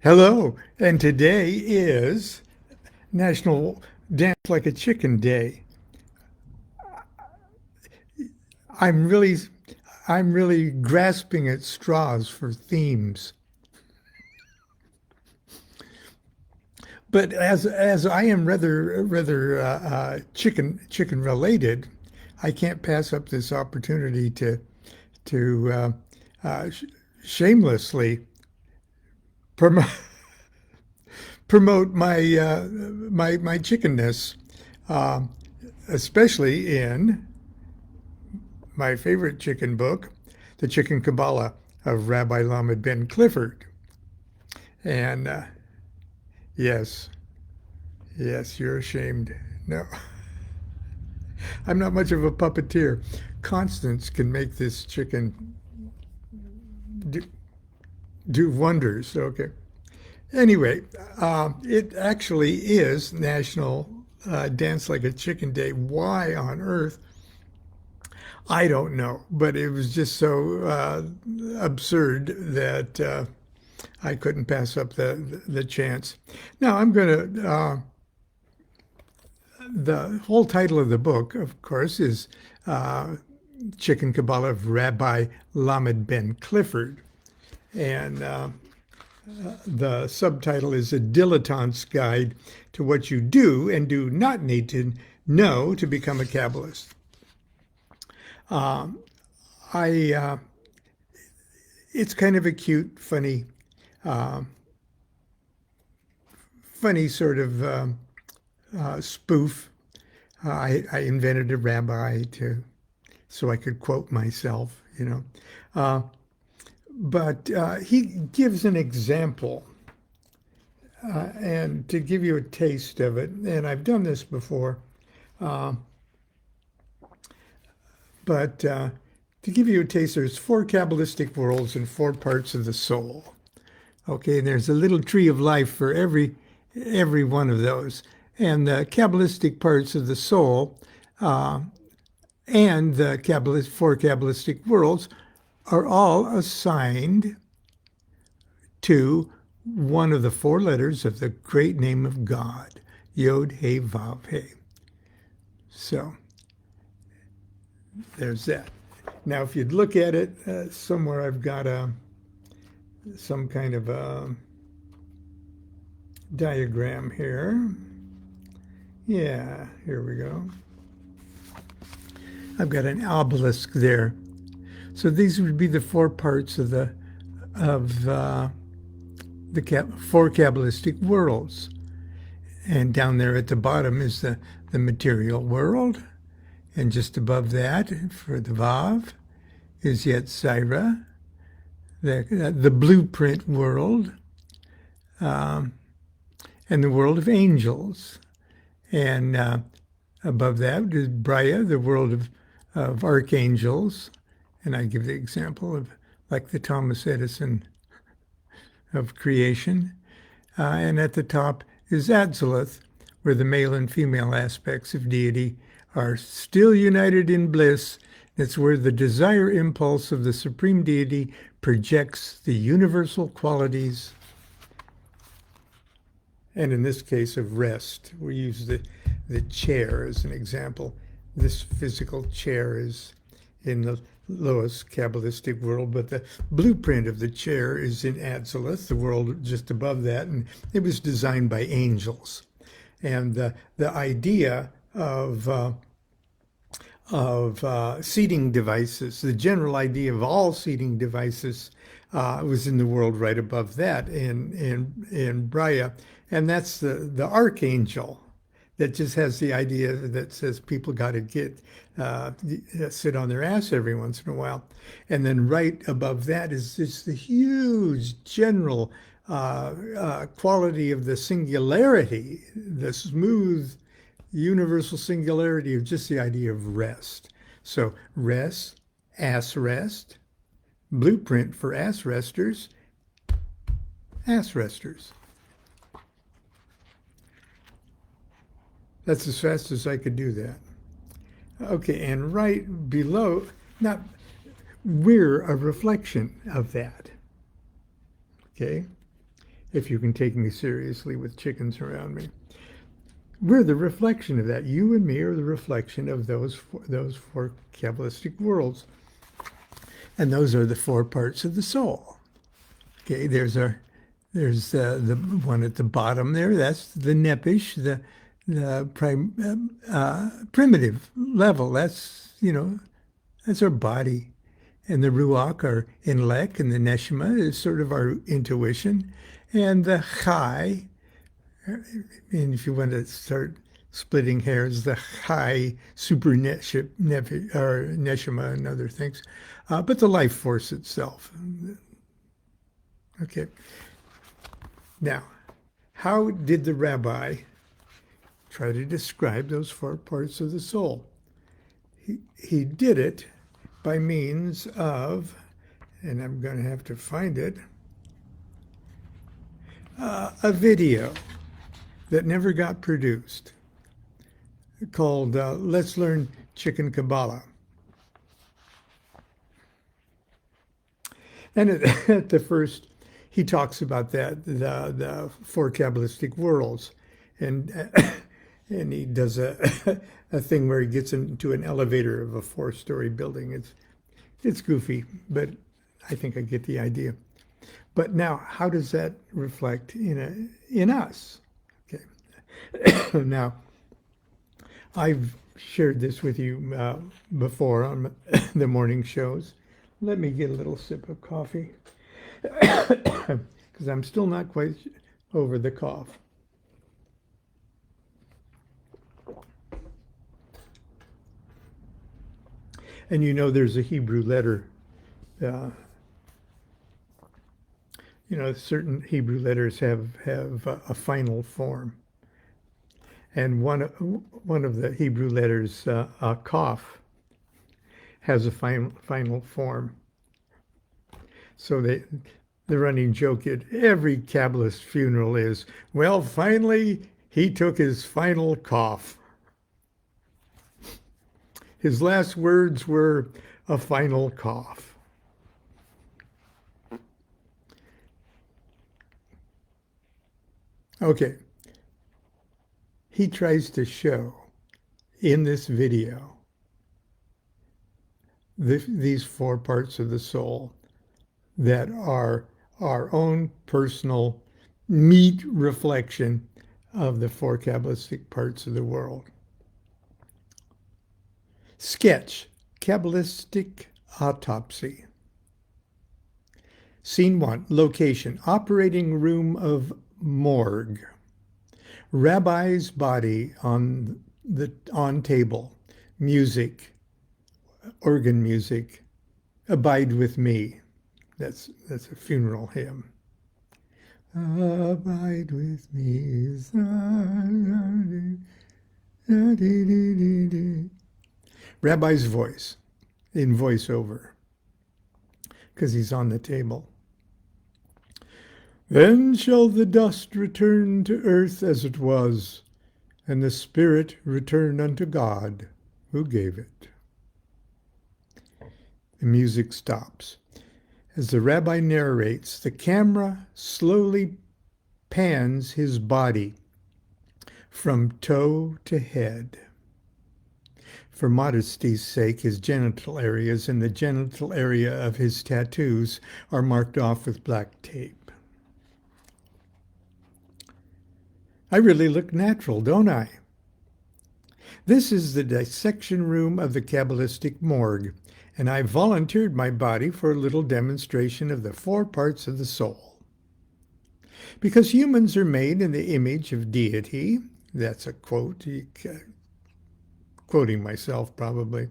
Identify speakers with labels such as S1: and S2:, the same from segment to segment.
S1: Hello, and today is National Dance Like a Chicken Day. I'm really I'm really grasping at straws for themes. But as I am rather chicken related, I can't pass up this opportunity to sh shamelessly promote promote my chickenness, uh, especially in my favorite chicken book, The Chicken Kabbalah of Rabbi Lamed Ben Clifford. And yes, yes, you're ashamed. No, I'm not much of a puppeteer. Constance can make this chicken do, do wonders. Okay. Anyway, it actually is National Dance Like a Chicken Day. Why on earth? I don't know, but it was just so absurd that I couldn't pass up the chance. Now I'm going to. The whole title of the book, of course, is Chicken Kabbalah of Rabbi Lamed Ben Clifford, and the subtitle is A Dilettante's Guide to What You Do and Do Not Need to Know to Become a Kabbalist. Um, I It's kind of a cute, uh, funny sort of spoof. I invented a rabbi to so I could quote myself, you know. Uh, but he gives an example, and to give you a taste of it, and I've done this before, uh, but to give you a taste, there's four Kabbalistic worlds and four parts of the soul. Okay, and there's a little tree of life for every one of those. And the Kabbalistic parts of the soul uh, and the four Kabbalistic worlds are all assigned to one of the four letters of the great name of God, Yod He Vav He. So there's that. Now, if you'd look at it, somewhere I've got some kind of a diagram here. Yeah, here we go. I've got an obelisk there. So these would be the four parts of the four Kabbalistic worlds. And down there at the bottom is the material world. And just above that, for the Vav, is Yetzirah, the blueprint world, and the world of angels. And above that is Braya, the world of archangels. And I give the example of like the Thomas Edison of creation. And at the top is Atzilith, where the male and female aspects of deity are still united in bliss. It's where the desire impulse of the supreme deity projects the universal qualities, and in this case of rest. We use the chair as an example. This physical chair is in the lowest Kabbalistic world, but the blueprint of the chair is in Atzilith, the world just above that, and it was designed by angels. And the idea of seating devices, the general idea of all seating devices, was in the world right above that in Braya, and that's the archangel that just has the idea that says people got to sit on their ass every once in a while. And then right above that is just the huge general quality of the singularity, the smooth universal singularity of just the idea of rest. So rest, ass rest, blueprint for ass resters, ass resters. That's as fast as I could do that. Okay, and right below, now we're a reflection of that. Okay, if you can take me seriously with chickens around me. We're the reflection of that. You and me are the reflection of those four cabalistic worlds. And those are the four parts of the soul. Okay, there's the one at the bottom there. That's the nepish, the primitive level. That's that's our body. And the ruach, our intellect, and the Neshima is sort of our intuition. And the chai, and if you want to start splitting hairs, the chai, super Neshima and other things. But the life force itself. Okay. Now, how did the rabbi try to describe those four parts of the soul? He did it by means of, and I'm going to have to find it, a video that never got produced called Let's Learn Chicken Kabbalah. And at the first, he talks about that, the four Kabbalistic worlds. And and he does a thing where he gets into an elevator of a 4-story building. It's goofy, but I think I get the idea. But now, how does that reflect in us? Okay. Now, I've shared this with you before on the morning shows. Let me get a little sip of coffee because I'm still not quite over the cough. And there's a Hebrew letter. Certain Hebrew letters have a final form. And one of the Hebrew letters, Kaf, has a final form. So the running joke at every Kabbalist funeral is, well, finally, he took his final cough. His last words were a final cough. Okay. He tries to show in this video these four parts of the soul that are our own personal meat reflection of the four Kabbalistic parts of the world. Sketch, cabalistic autopsy. Scene 1, location, operating room of morgue. Rabbi's body on table, music, organ music, abide with me. That's a funeral hymn. Abide with me. Rabbi's voice in voiceover because he's on the table. Then shall the dust return to earth as it was, and the spirit return unto God who gave it. The music stops. As the rabbi narrates, the camera slowly pans his body from toe to head. For modesty's sake, his genital areas and the genital area of his tattoos are marked off with black tape. I really look natural, don't I? This is the dissection room of the Kabbalistic morgue, and I volunteered my body for a little demonstration of the four parts of the soul. Because humans are made in the image of deity, that's a quote, quoting myself probably,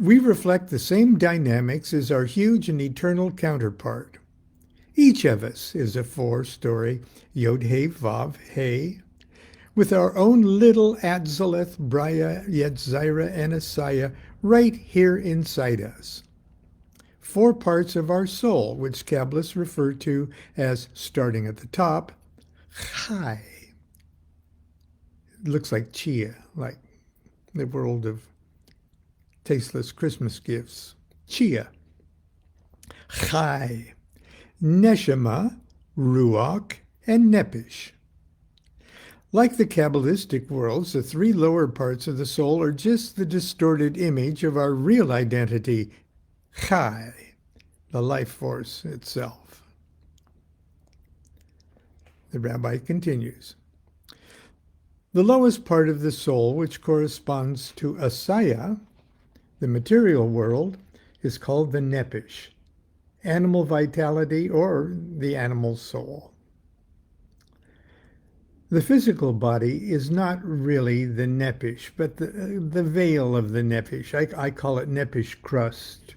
S1: we reflect the same dynamics as our huge and eternal counterpart. Each of us is a 4-story Yod-He Vav He, with our own little Atzaleth, Braya, Yetzirah, and Asaya right here inside us. 4 parts of our soul, which Kabbalists refer to as, starting at the top, Chai. It looks like chia, like the world of tasteless Christmas gifts. Chia. Chai. Neshima, ruach, and nepish. Like the cabalistic worlds, the three lower parts of the soul are just the distorted image of our real identity, chai, the life force itself. The rabbi continues. The lowest part of the soul, which corresponds to asaya, the material world, is called the nepish, animal vitality, or the animal soul. The physical body is not really the nepish, but the veil of the nepish. I call it nepish crust.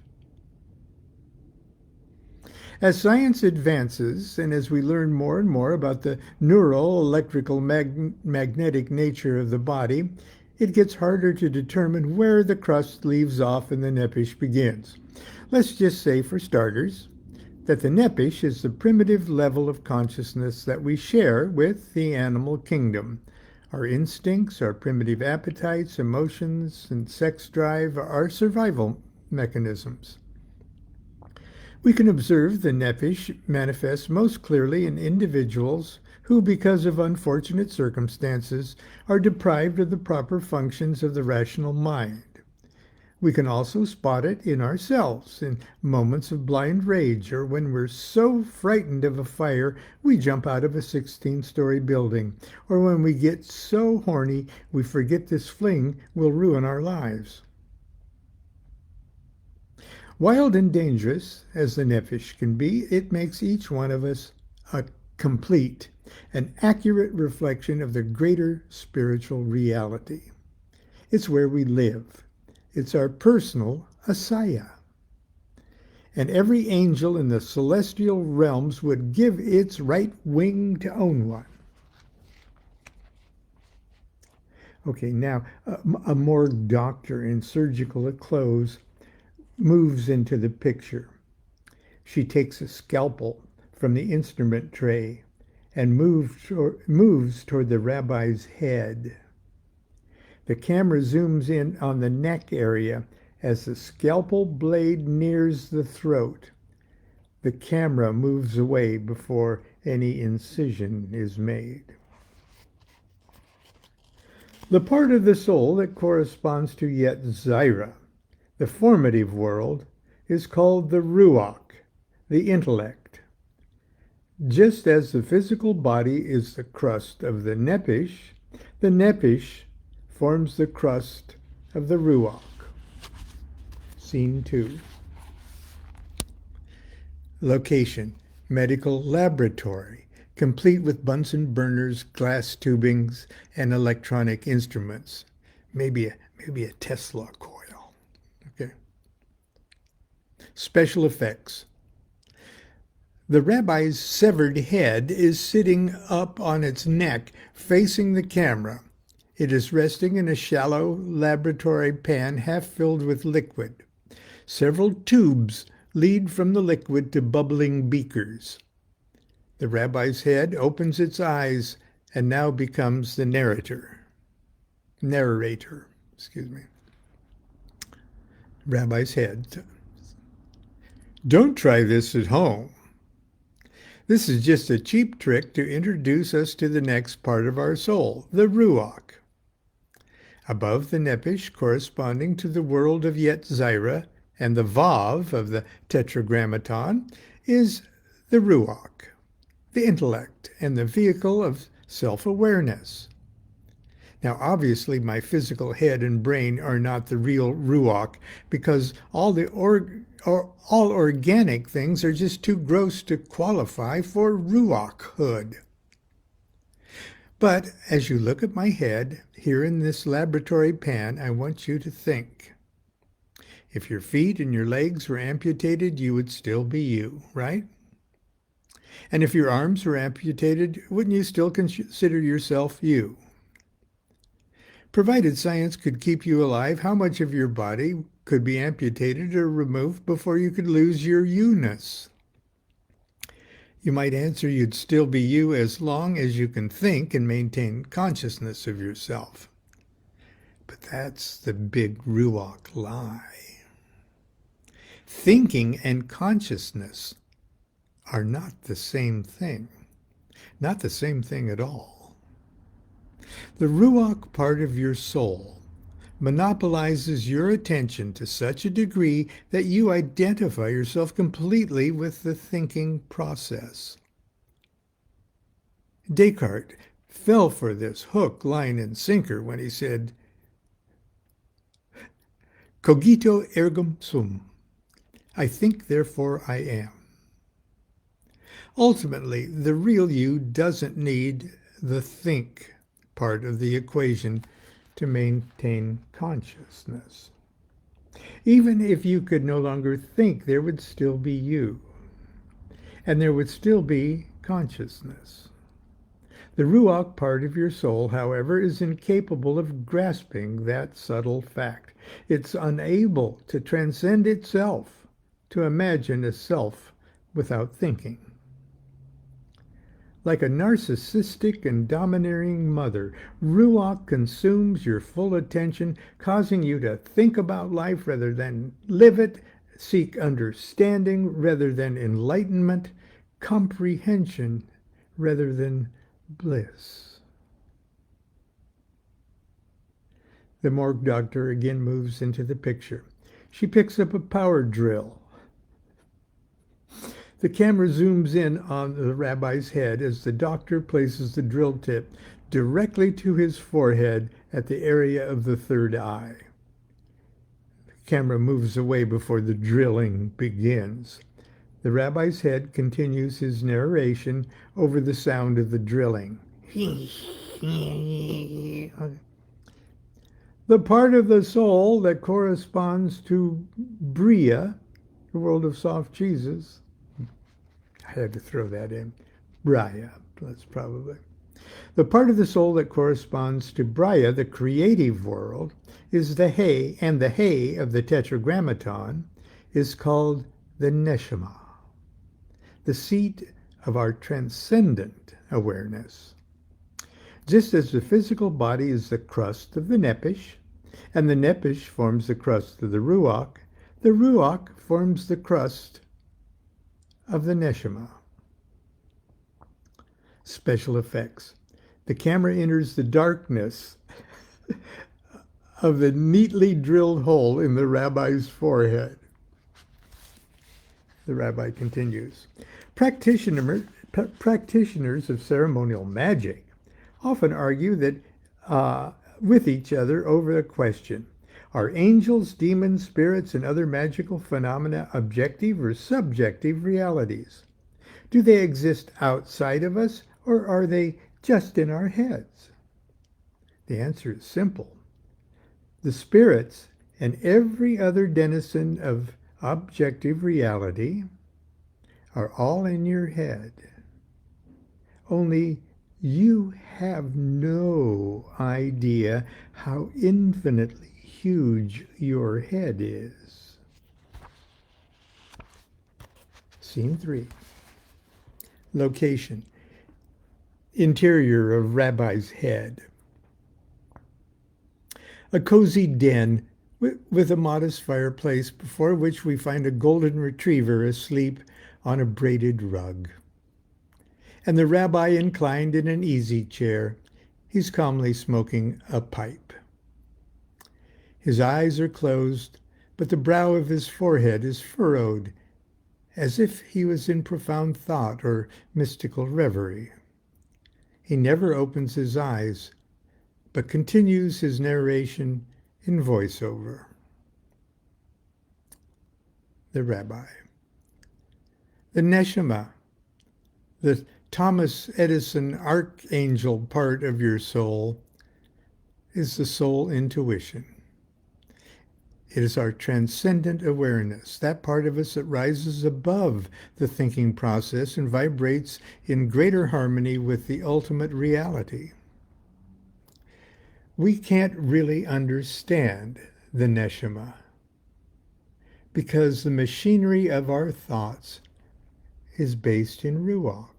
S1: As science advances, and as we learn more and more about the neural, electrical, magnetic nature of the body, it gets harder to determine where the crust leaves off and the nepish begins. Let's just say, for starters, that the nepish is the primitive level of consciousness that we share with the animal kingdom. Our instincts, our primitive appetites, emotions, and sex drive are our survival mechanisms. We can observe the nepish manifest most clearly in individuals who, because of unfortunate circumstances, are deprived of the proper functions of the rational mind. We can also spot it in ourselves, in moments of blind rage, or when we're so frightened of a fire we jump out of a 16-story building, or when we get so horny we forget this fling will ruin our lives. Wild and dangerous as the nepish can be, it makes each one of us a complete, an accurate reflection of the greater spiritual reality. It's where we live. It's our personal asaya. And every angel in the celestial realms would give its right wing to own one. Okay, now a morgue doctor in surgical clothes moves into the picture. She takes a scalpel from the instrument tray and moves toward the rabbi's head. The camera zooms in on the neck area as the scalpel blade nears the throat. The camera moves away before any incision is made. The part of the soul that corresponds to Yet Zaira, the formative world, is called the ruach, the intellect. Just as the physical body is the crust of the nepish forms the crust of the ruach. Scene 2. Location: medical laboratory, complete with Bunsen burners, glass tubings, and electronic instruments. Maybe a Tesla coil. Okay. Special effects. The rabbi's severed head is sitting up on its neck, facing the camera. It is resting in a shallow laboratory pan half filled with liquid. Several tubes lead from the liquid to bubbling beakers. The rabbi's head opens its eyes and now becomes the narrator. Rabbi's head. Don't try this at home. This is just a cheap trick to introduce us to the next part of our soul, the ruach. Above the nepish, corresponding to the world of Yet Zaira, and the vav of the tetragrammaton, is the ruach, the intellect, and the vehicle of self-awareness. Now, obviously, my physical head and brain are not the real ruach, because all organic things are just too gross to qualify for ruachhood. But as you look at my head, here in this laboratory pan, I want you to think. If your feet and your legs were amputated, you would still be you, right? And if your arms were amputated, wouldn't you still consider yourself you? Provided science could keep you alive, how much of your body could be amputated or removed before you could lose your you-ness? You might answer you'd still be you as long as you can think and maintain consciousness of yourself. But that's the big ruach lie. Thinking and consciousness are not the same thing. Not the same thing at all. The ruach part of your soul monopolizes your attention to such a degree that you identify yourself completely with the thinking process. Descartes fell for this hook, line, and sinker when he said, "Cogito ergo sum." I think, therefore I am. Ultimately, the real you doesn't need the think part of the equation to maintain consciousness. Even if you could no longer think, there would still be you, and there would still be consciousness. The ruach part of your soul, however, is incapable of grasping that subtle fact. It's unable to transcend itself, to imagine a self without thinking. Like a narcissistic and domineering mother, ruach consumes your full attention, causing you to think about life rather than live it, seek understanding rather than enlightenment, comprehension rather than bliss. The morgue doctor again moves into the picture. She picks up a power drill. The camera zooms in on the rabbi's head as the doctor places the drill tip directly to his forehead at the area of the third eye. The camera moves away before the drilling begins. The rabbi's head continues his narration over the sound of the drilling. The part of the soul that corresponds to Bria, the world of soft cheeses. I had to throw that in. Braya, that's probably. The part of the soul that corresponds to Braya, the creative world, is the hay, and the hay of the tetragrammaton is called the Neshima, the seat of our transcendent awareness. Just as the physical body is the crust of the nepish, and the nepish forms the crust of the ruach forms the crust of the Neshima. Special effects. The camera enters the darkness of the neatly drilled hole in the rabbi's forehead. The rabbi continues. Practitioners of ceremonial magic often argue that with each other over a question: are angels, demons, spirits, and other magical phenomena objective or subjective realities? Do they exist outside of us, or are they just in our heads? The answer is simple. The spirits and every other denizen of objective reality are all in your head. Only you have no idea how infinitely huge your head is. Scene 3. Location. Interior of Rabbi's head. A cozy den with a modest fireplace before which we find a golden retriever asleep on a braided rug. And the rabbi inclined in an easy chair. He's calmly smoking a pipe. His eyes are closed, but the brow of his forehead is furrowed, as if he was in profound thought or mystical reverie. He never opens his eyes, but continues his narration in voiceover. The rabbi. The Neshima, the Thomas Edison archangel part of your soul, is the soul intuition. It is our transcendent awareness, that part of us that rises above the thinking process and vibrates in greater harmony with the ultimate reality. We can't really understand the Neshima because the machinery of our thoughts is based in ruach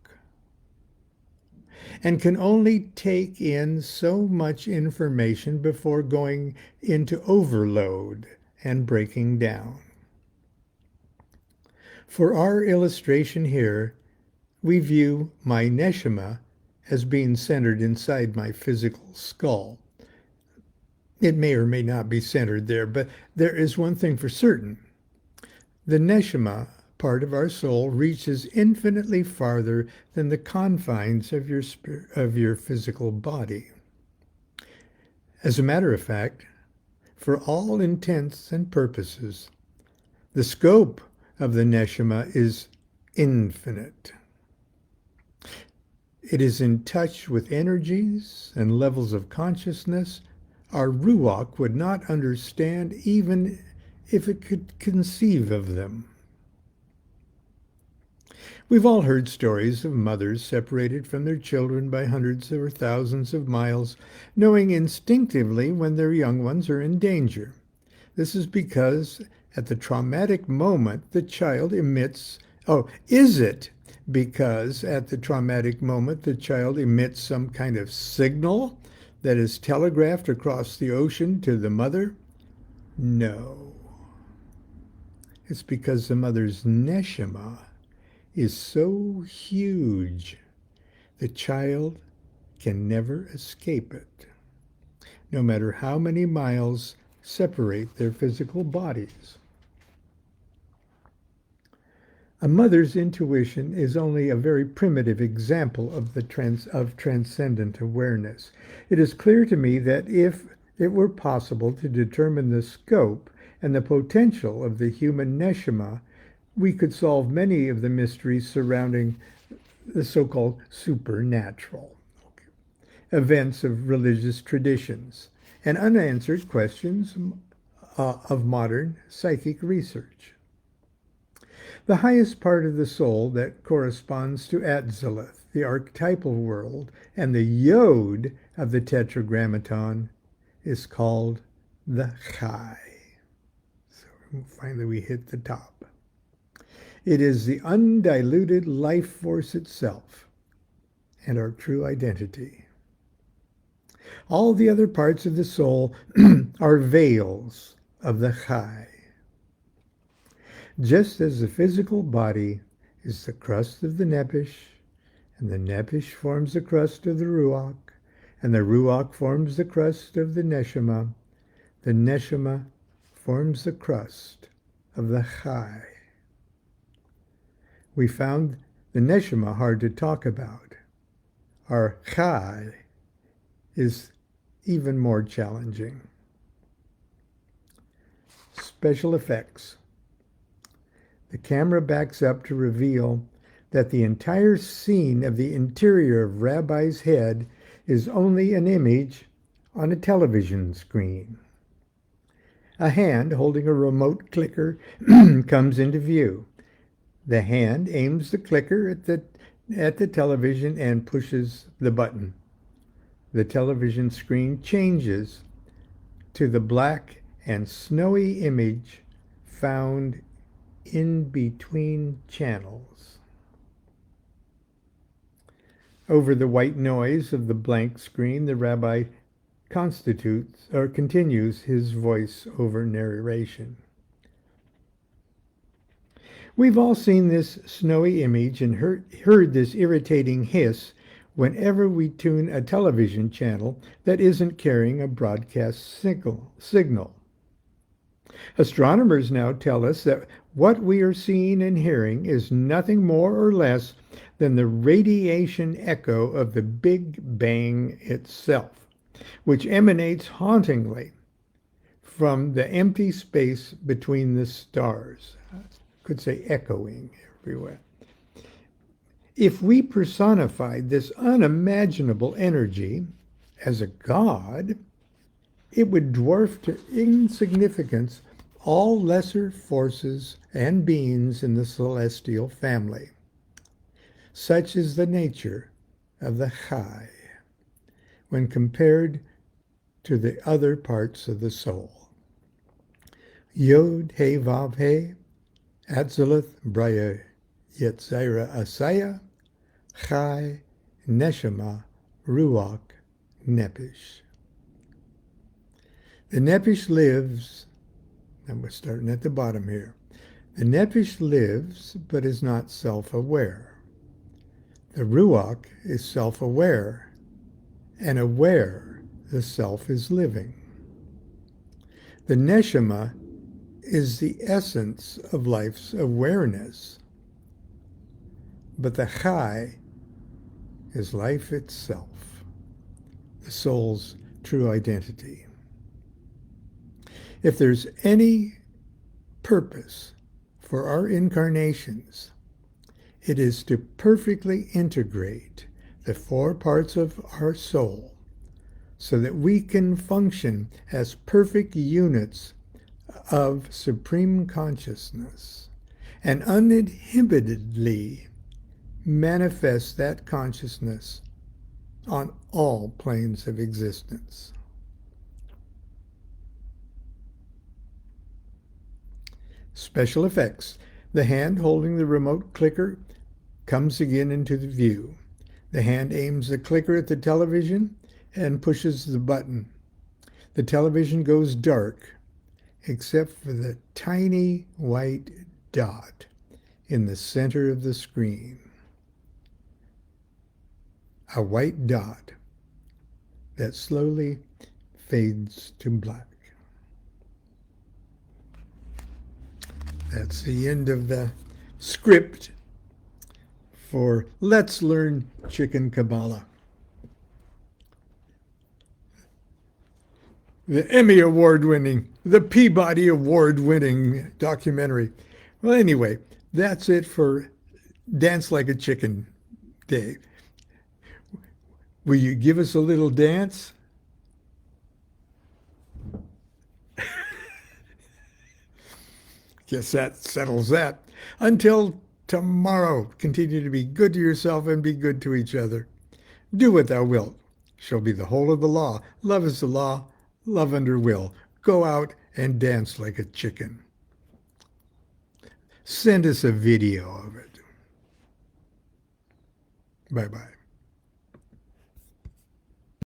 S1: and can only take in so much information before going into overload and breaking down. For our illustration here, we view my Neshima as being centered inside my physical skull. It may or may not be centered there, but there is one thing for certain. The Neshima part of our soul reaches infinitely farther than the confines of your physical body. As a matter of fact, for all intents and purposes, the scope of the Neshima is infinite. It is in touch with energies and levels of consciousness our ruach would not understand even if it could conceive of them. We've all heard stories of mothers separated from their children by hundreds or thousands of miles, knowing instinctively when their young ones are in danger. This is because at the traumatic moment the child emits, is it because at the traumatic moment the child emits some kind of signal that is telegraphed across the ocean to the mother? No. It's because the mother's Neshima is so huge, the child can never escape it, no matter how many miles separate their physical bodies. A mother's intuition is only a very primitive example of transcendent awareness. It is clear to me that if it were possible to determine the scope and the potential of the human Neshima, we could solve many of the mysteries surrounding the so-called supernatural events of religious traditions and unanswered questions of modern psychic research. The highest part of the soul that corresponds to Atzilith, the archetypal world, and the yod of the tetragrammaton is called the Chai. So finally we hit the top. It is the undiluted life force itself and our true identity. All the other parts of the soul are veils of the Chai. Just as the physical body is the crust of the nepish, and the nepish forms the crust of the ruach, and the ruach forms the crust of the neshima forms the crust of the Chai. We found the Neshima hard to talk about. Our Chai is even more challenging. Special effects. The camera backs up to reveal that the entire scene of the interior of Rabbi's head is only an image on a television screen. A hand holding a remote clicker comes into view. The hand aims the clicker at the television and pushes the button. The television screen changes to the black and snowy image found in between channels. Over the white noise of the blank screen, the rabbi continues his voice-over narration. We've all seen this snowy image and heard this irritating hiss whenever we tune a television channel that isn't carrying a broadcast signal. Astronomers now tell us that what we are seeing and hearing is nothing more or less than the radiation echo of the Big Bang itself, which emanates hauntingly from the empty space between the stars. I could say echoing everywhere. If we personified this unimaginable energy as a god, it would dwarf to insignificance all lesser forces and beings in the celestial family. Such is the nature of the Chai when compared to the other parts of the soul. Yod, He, Vav, He, Atzilith, Braya, Yetzira, Asaya, Chai, Neshima, Ruach, Nepish. The Nepish lives, and we're starting at the bottom here. The nepish lives but is not self-aware. The ruach is self-aware, and aware the self is living. The Neshima is the essence of life's awareness, but the Chai is life itself, the soul's true identity. If there's any purpose for our incarnations, it is to perfectly integrate the four parts of our soul so that we can function as perfect units of supreme consciousness and uninhibitedly manifest that consciousness on all planes of existence. Special effects. The hand holding the remote clicker comes again into the view. The hand aims the clicker at the television and pushes the button. The television goes dark, except for the tiny white dot in the center of the screen. A white dot that slowly fades to black. That's the end of the script for Let's Learn Chicken Kabbalah. The Emmy Award-winning, the Peabody Award-winning documentary. Well, anyway, that's it for Dance Like a Chicken Day. Will you give us a little dance? Guess that settles that. Until tomorrow, continue to be good to yourself and be good to each other. Do what thou wilt shall be the whole of the law. Love is the law. Love under will. Go out and dance like a chicken. Send us a video of it. Bye-bye.